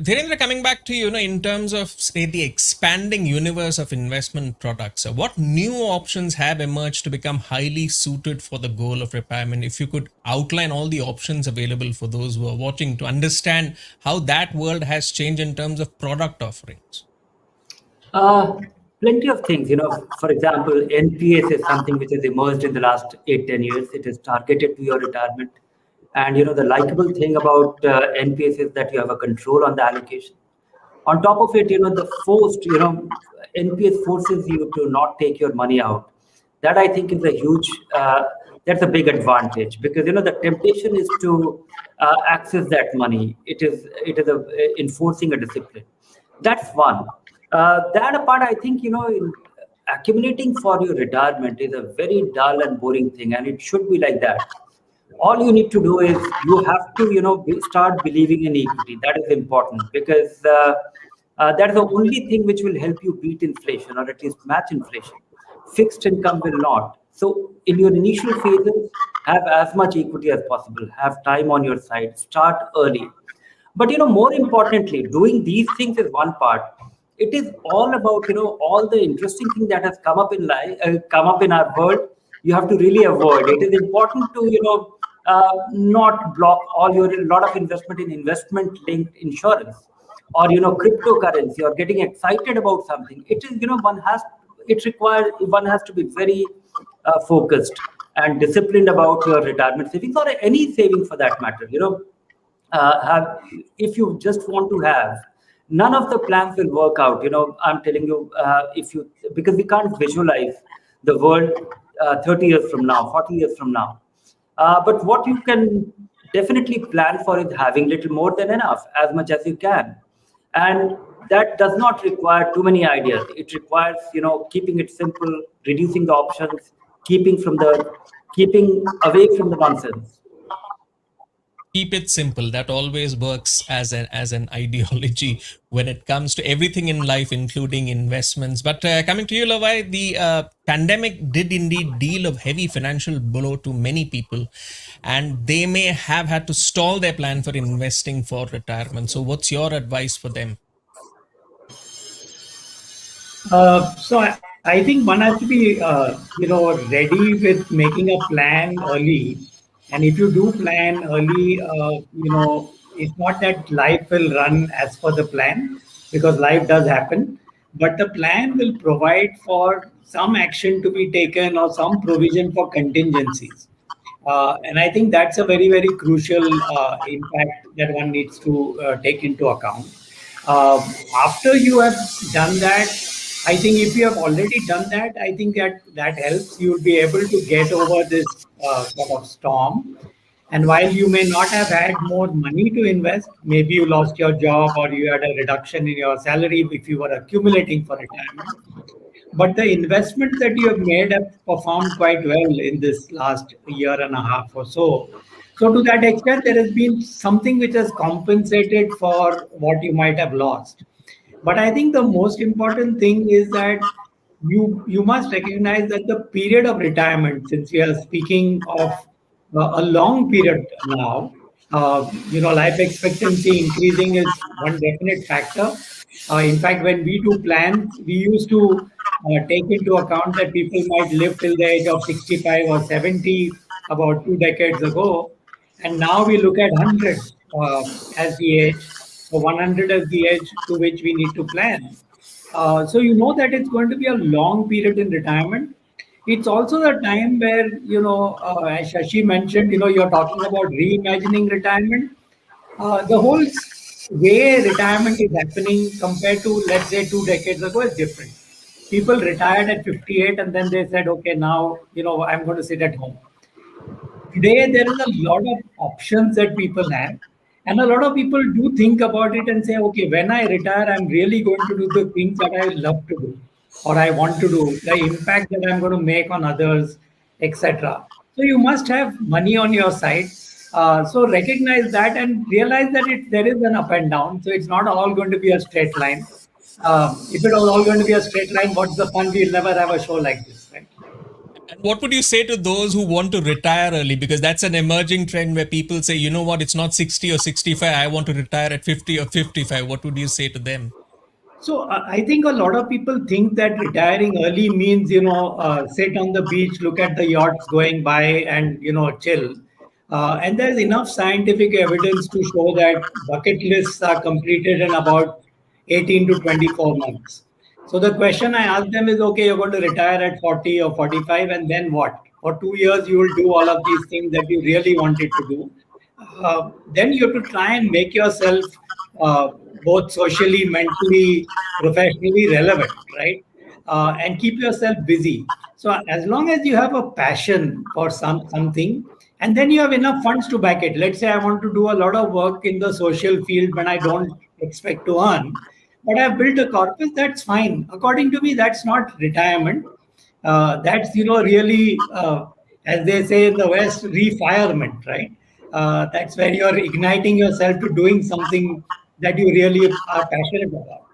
Dhirendra, coming back to you, in terms of, say, the expanding universe of investment products, what new options have emerged to become highly suited for the goal of retirement? If you could outline all the options available for those who are watching to understand how that world has changed in terms of product offerings. Uh, Plenty of things. For example, NPS is something which has emerged in the last 8, 10 years. It is targeted to your retirement. And, the likable thing about NPS is that you have a control on the allocation. On top of it, NPS forces you to not take your money out. That I think is that's a big advantage because, the temptation is to access that money. It is enforcing a discipline. That's one. That apart, I think, accumulating for your retirement is a very dull and boring thing, and it should be like that. All you need to do is you have to start believing in equity. That is important because that is the only thing which will help you beat inflation or at least match inflation. Fixed income will not. So in your initial phases, have as much equity as possible, have time on your side, start early. But more importantly, doing these things is one part. It is all about all the interesting thing that has come up in life, come up in our world. You have to really avoid. It is important to not block all your lot of investment in investment linked insurance or cryptocurrency or getting excited about something. It is one has to be very focused and disciplined about your retirement savings or any saving for that matter. Have if you just want to have, none of the plans will work out. I'm telling you, if you because we can't visualize the world 30 years from now, 40 years from now. But what you can definitely plan for is having little more than enough, as much as you can. And that does not require too many ideas. It requires, keeping it simple, reducing the options, keeping away from the nonsense. Keep it simple. That always works as an ideology when it comes to everything in life, including investments. But coming to you, Lavai, the pandemic did indeed deal a heavy financial blow to many people, and they may have had to stall their plan for investing for retirement. So what's your advice for them? So I think one has to be, ready with making a plan early. And if you do plan early, it's not that life will run as per the plan because life does happen, but the plan will provide for some action to be taken or some provision for contingencies. And I think that's a very, very crucial impact that one needs to take into account. Uh, After you have done that, I think if you have already done that, I think that helps. You'll be able to get over this sort of storm. And while you may not have had more money to invest, maybe you lost your job or you had a reduction in your salary if you were accumulating for retirement. But the investments that you have made have performed quite well in this last year and a half or so. So, to that extent, there has been something which has compensated for what you might have lost. But I think the most important thing is that you must recognize that the period of retirement, since we are speaking of a long period now, life expectancy increasing is one definite factor. In fact, when we do plans, we used to take into account that people might live till the age of 65 or 70 about 2 decades ago. And now we look at 100 as the age. So 100 is the age to which we need to plan. So you know that it's going to be a long period in retirement. It's also the time where, as Shashi mentioned, you're talking about reimagining retirement. The whole way retirement is happening compared to, let's say, 2 decades ago is different. People retired at 58 and then they said, okay, now, I'm going to sit at home. Today, there is a lot of options that people have. And a lot of people do think about it and say, okay, when I retire, I'm really going to do the things that I love to do or I want to do, the impact that I'm going to make on others, etc. So you must have money on your side. So recognize that and realize that there is an up and down. So it's not all going to be a straight line. If it was all going to be a straight line, what's the fun? We'll never have a show like this, right? And what would you say to those who want to retire early? Because that's an emerging trend where people say, you know what, it's not 60 or 65. I want to retire at 50 or 55. What would you say to them? So I think a lot of people think that retiring early means, sit on the beach, look at the yachts going by, and chill. And there's enough scientific evidence to show that bucket lists are completed in about 18 to 24 months. So the question I ask them is, okay, you're going to retire at 40 or 45, and then what? For 2 years, you will do all of these things that you really wanted to do. Then you have to try and make yourself uh, both socially, mentally, professionally relevant, right? And keep yourself busy. So as long as you have a passion for something, and then you have enough funds to back it. Let's say I want to do a lot of work in the social field when I don't expect to earn, but I've built a corpus. That's fine. According to me, that's not retirement. That's really, as they say in the West, refirement, right? That's where you're igniting yourself to doing something that you really are passionate about.